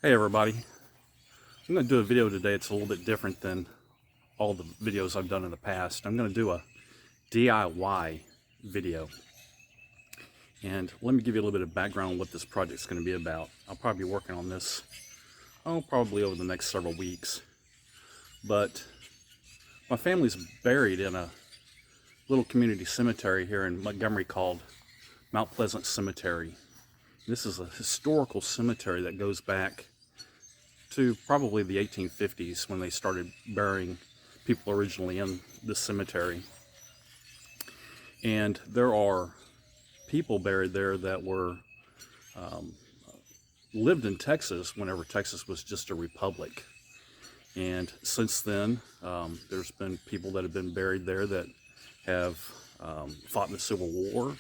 Hey everybody, I'm going to do a video today. It's a little bit different than all the videos I've done in the past. I'm going to do a DIY video. And let me give you a little bit of background on what this project's going to be about. I'll probably be working on this, probably over the next several weeks. But my family's buried in a little community cemetery here in Montgomery called Mount Pleasant Cemetery. This is a historical cemetery that goes back to probably the 1850s when they started burying people originally in this cemetery. And there are people buried there that were lived in Texas whenever Texas was just a republic. And since then, there's been people that have been buried there that have fought in the Civil War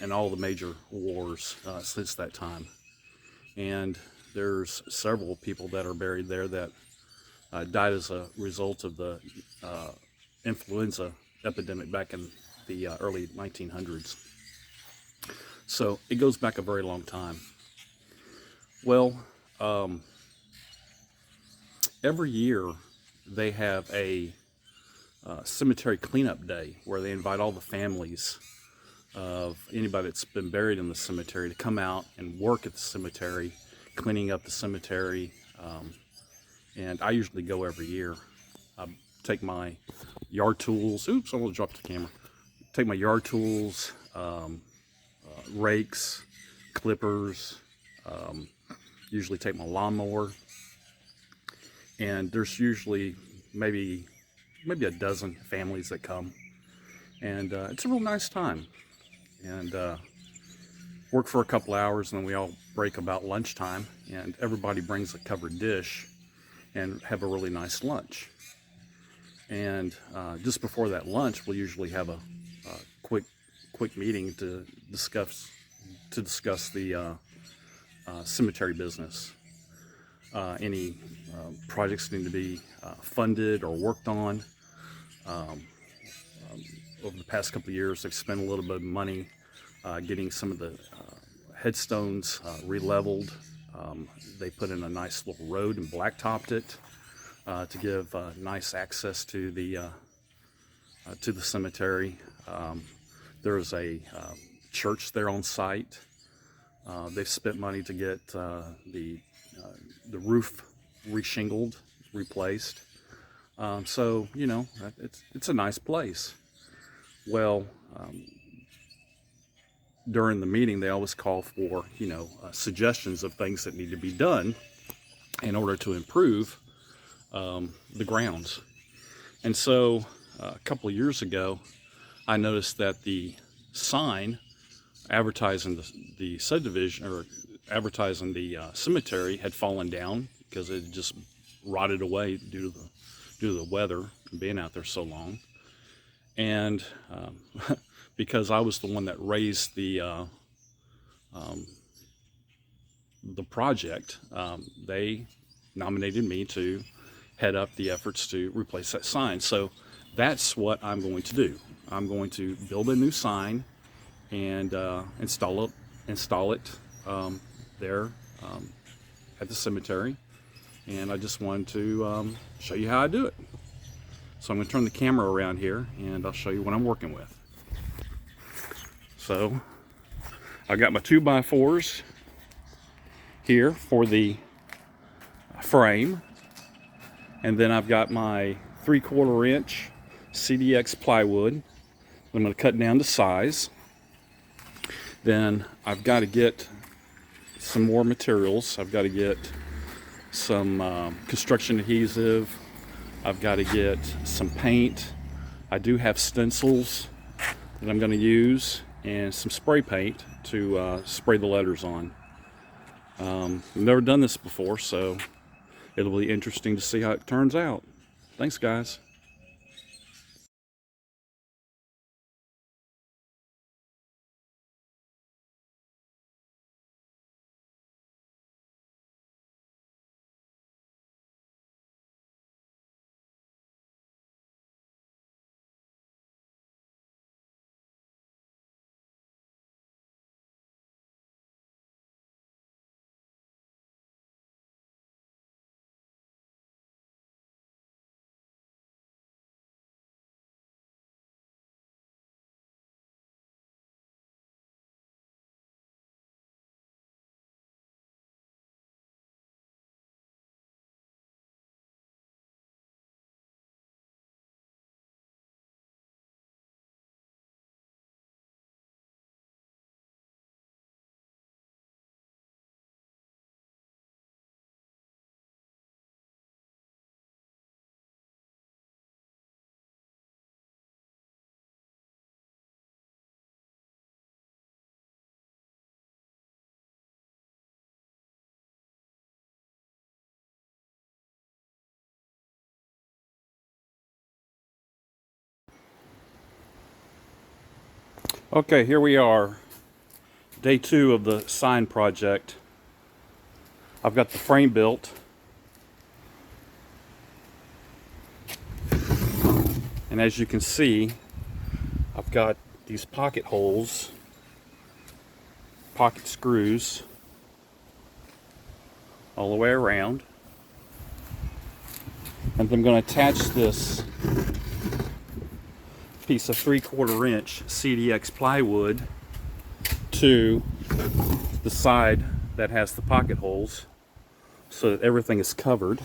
and all the major wars since that time. And there's several people that are buried there that died as a result of the influenza epidemic back in the early 1900s. So it goes back a very long time. Well, every year they have a cemetery cleanup day where they invite all the families of anybody that's been buried in the cemetery to come out and work at the cemetery, cleaning up the cemetery. And I usually go every year. I take my yard tools. Oops, I almost dropped the camera. Take my yard tools, rakes, clippers, usually take my lawnmower. And there's usually maybe a dozen families that come. And it's a real nice time. And work for a couple hours, and then we all break about lunchtime, and everybody brings a covered dish and have a really nice lunch. And just before that lunch, we'll usually have a quick meeting to discuss the cemetery business. Any projects need to be funded or worked on. Over the past couple of years, they've spent a little bit of money getting some of the headstones re-leveled. They put in a nice little road and blacktopped it to give nice access to the cemetery. There's a church there on site. They've spent money to get the roof reshingled, replaced. So you know, it's a nice place. Well, during the meeting, they always call for, suggestions of things that need to be done in order to improve the grounds. And so a couple of years ago, I noticed that the sign advertising the subdivision, or advertising the cemetery, had fallen down because it just rotted away due to the weather and being out there so long. And because I was the one that raised the project, they nominated me to head up the efforts to replace that sign. So that's what I'm going to do. I'm going to build a new sign and install it there at the cemetery. And I just wanted to show you how I do it. So I'm going to turn the camera around here and I'll show you what I'm working with. So I've got my 2x4s here for the frame, and then I've got my 3/4 inch CDX plywood. I'm going to cut down to size. Then I've got to get some more materials. I've got to get some construction adhesive. I've got to get some paint. I do have stencils that I'm going to use, and some spray paint to spray the letters on. I've never done this before, so it'll be interesting to see how it turns out. Thanks, guys. Okay, here we are, day 2 of the sign project. I've got the frame built, and as you can see, I've got these pocket holes, pocket screws all the way around, and I'm going to attach this piece of 3/4 inch CDX plywood to the side that has the pocket holes so that everything is covered.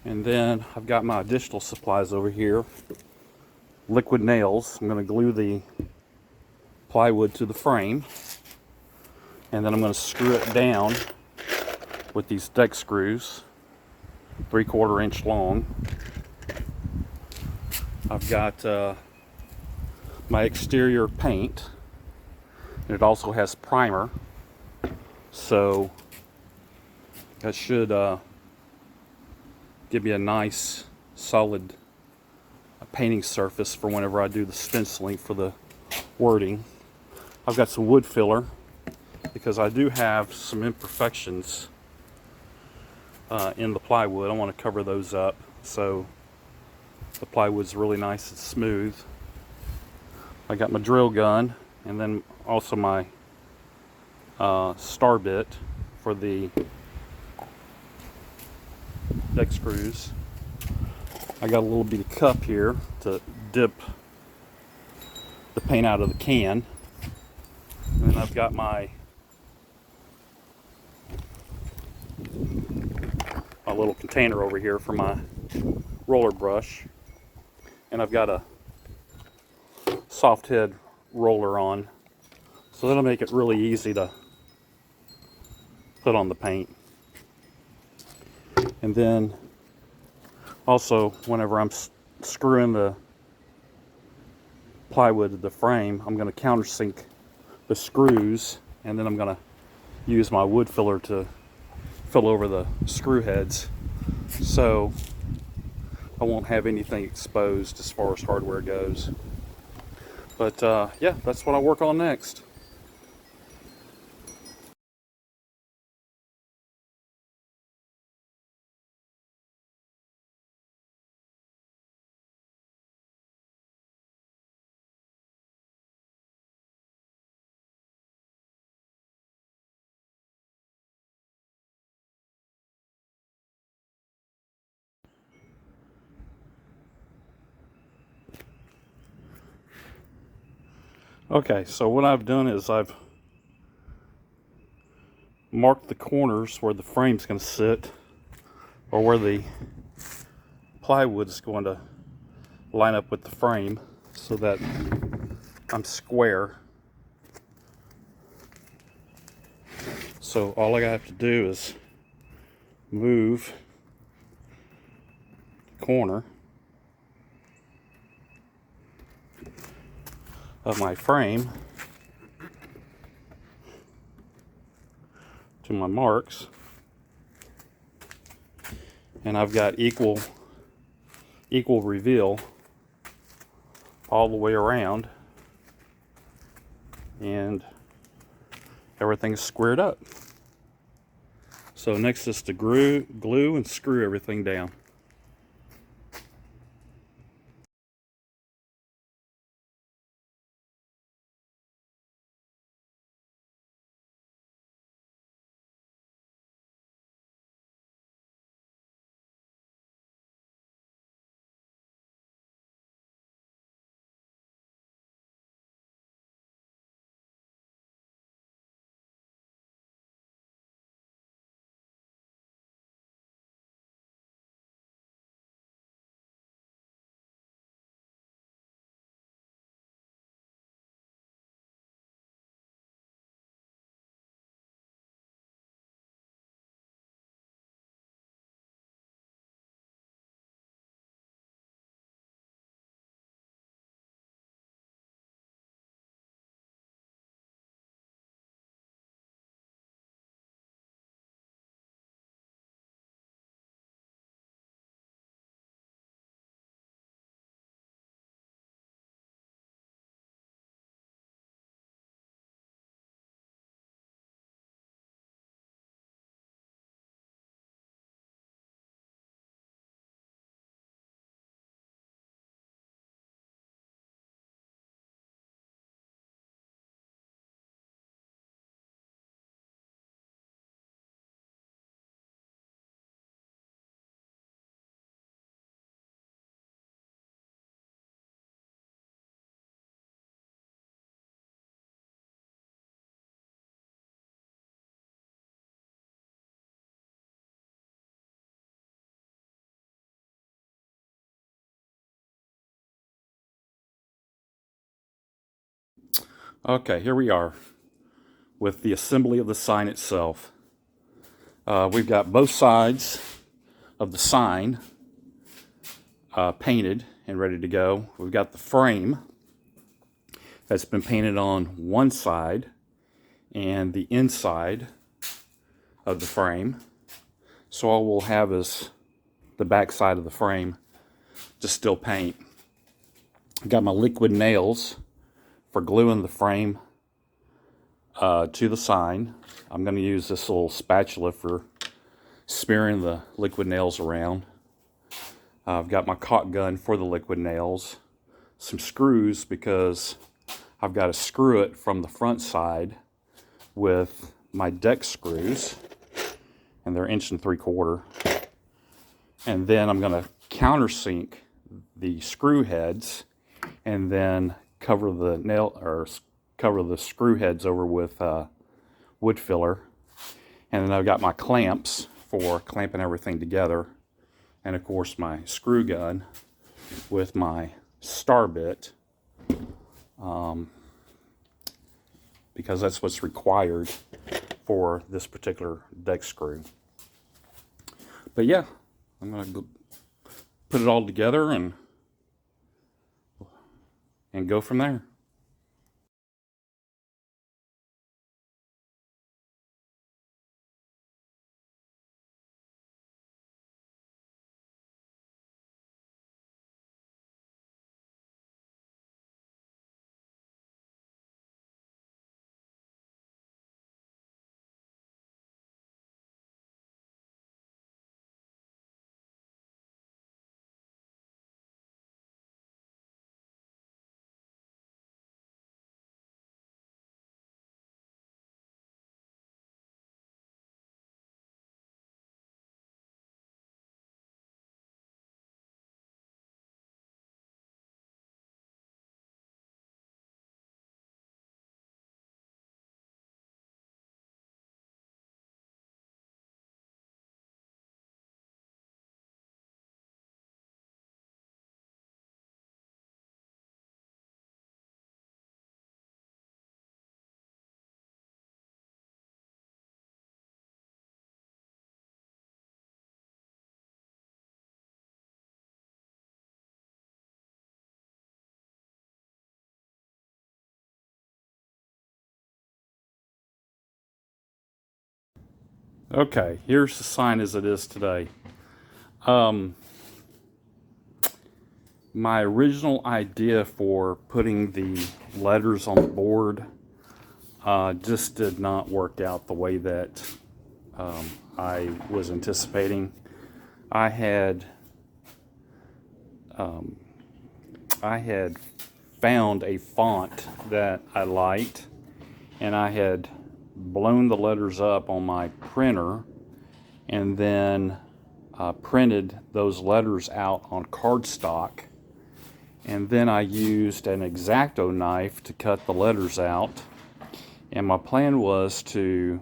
And then I've got my additional supplies over here. Liquid nails. I'm going to glue the plywood to the frame, and then I'm going to screw it down with these deck screws, 3/4 inch long. I've got my exterior paint, and it also has primer, so that should give me a nice solid painting surface for whenever I do the stenciling for the wording. I've got some wood filler because I do have some imperfections in the plywood. I want to cover those up so the plywood's really nice and smooth. I got my drill gun, and then also my star bit for the deck screws. I got a little bitty cup here to dip the paint out of the can. And then I've got my little container over here for my roller brush. And I've got a soft head roller on, so that'll make it really easy to put on the paint. And then also, whenever I'm screwing the plywood to the frame, I'm going to countersink the screws, and then I'm going to use my wood filler to fill over the screw heads, so I won't have anything exposed as far as hardware goes. But yeah, that's what I'll work on next. Okay, so what I've done is I've marked the corners where the frame's going to sit, or where the plywood is going to line up with the frame, so that I'm square. So all I have to do is move the corner of my frame to my marks, and I've got equal reveal all the way around, and everything's squared up. So next is to glue and screw everything down. Okay, here we are with the assembly of the sign itself. We've got both sides of the sign painted and ready to go. We've got the frame that's been painted on one side and the inside of the frame. So all we'll have is the back side of the frame to still paint. I've got my liquid nails for gluing the frame to the sign. I'm going to use this little spatula for smearing the liquid nails around. I've got my caulk gun for the liquid nails, some screws because I've got to screw it from the front side with my deck screws, and they're 1 3/4 inches. And then I'm going to countersink the screw heads and then cover the screw heads over with wood filler. And then I've got my clamps for clamping everything together, and of course my screw gun with my star bit, because that's what's required for this particular deck screw. But yeah, I'm going to put it all together and go from there. Okay, here's the sign as it is today. My original idea for putting the letters on the board just did not work out the way that I was anticipating. I had found a font that I liked, and I had blown the letters up on my printer and then printed those letters out on cardstock, and then I used an X-Acto knife to cut the letters out. And my plan was to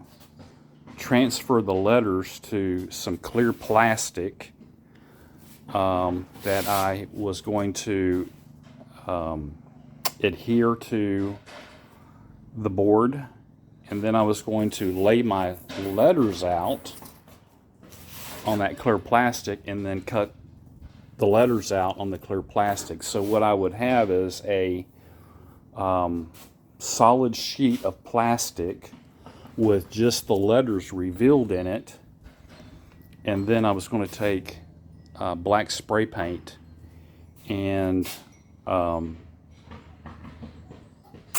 transfer the letters to some clear plastic that I was going to adhere to the board, and then I was going to lay my letters out on that clear plastic and then cut the letters out on the clear plastic. So what I would have is a solid sheet of plastic with just the letters revealed in it, and then I was going to take black spray paint and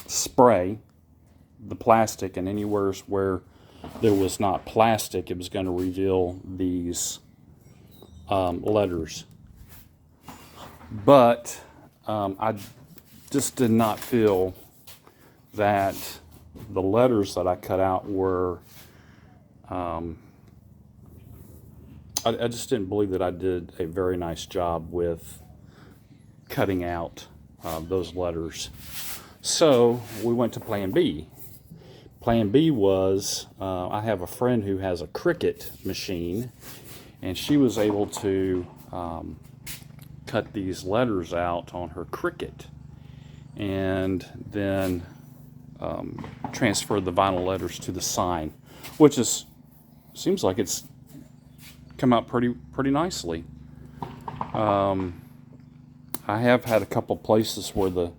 spray the plastic, and anywhere where there was not plastic, it was going to reveal these letters. But I just did not feel that the letters that I cut out were, I just didn't believe that I did a very nice job with cutting out those letters. So we went to Plan B. Plan B was, I have a friend who has a Cricut machine, and she was able to cut these letters out on her Cricut, and then transfer the vinyl letters to the sign, which seems like it's come out pretty nicely. I have had a couple places where the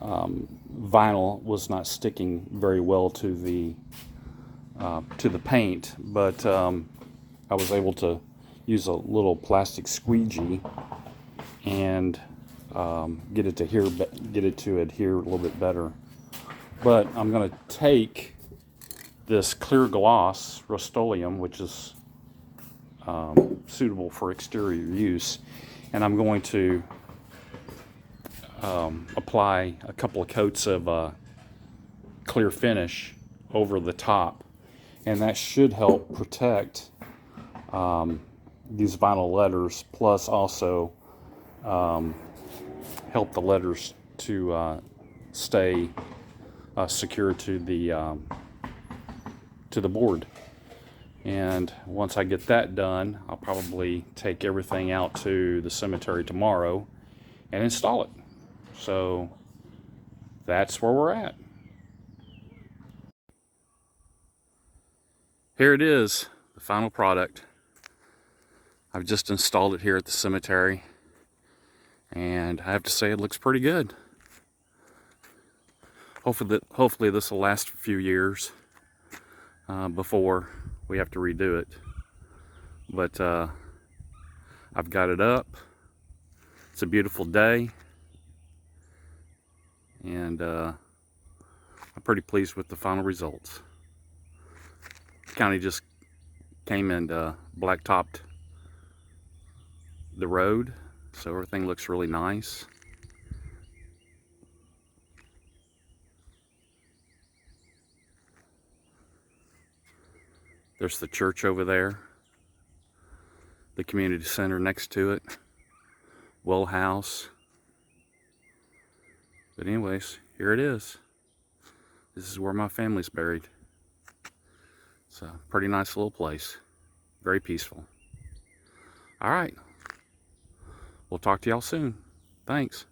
vinyl was not sticking very well to the paint, but I was able to use a little plastic squeegee and get it to adhere a little bit better. But I'm going to take this clear gloss Rust-Oleum, which is suitable for exterior use, and I'm going to apply a couple of coats of clear finish over the top, and that should help protect these vinyl letters, plus also help the letters to stay secure to the board. And once I get that done, I'll probably take everything out to the cemetery tomorrow and install it. So that's where we're at. Here it is, the final product. I've just installed it here at the cemetery, and I have to say it looks pretty good. Hopefully this will last a few years before we have to redo it. But I've got it up. It's a beautiful day, and I'm pretty pleased with the final results. The county just came and blacktopped the road, so everything looks really nice. There's the church over there, the community center next to it, well house. But anyways, here it is. This is where my family's buried. It's a pretty nice little place, very peaceful. All right, we'll talk to y'all soon. Thanks.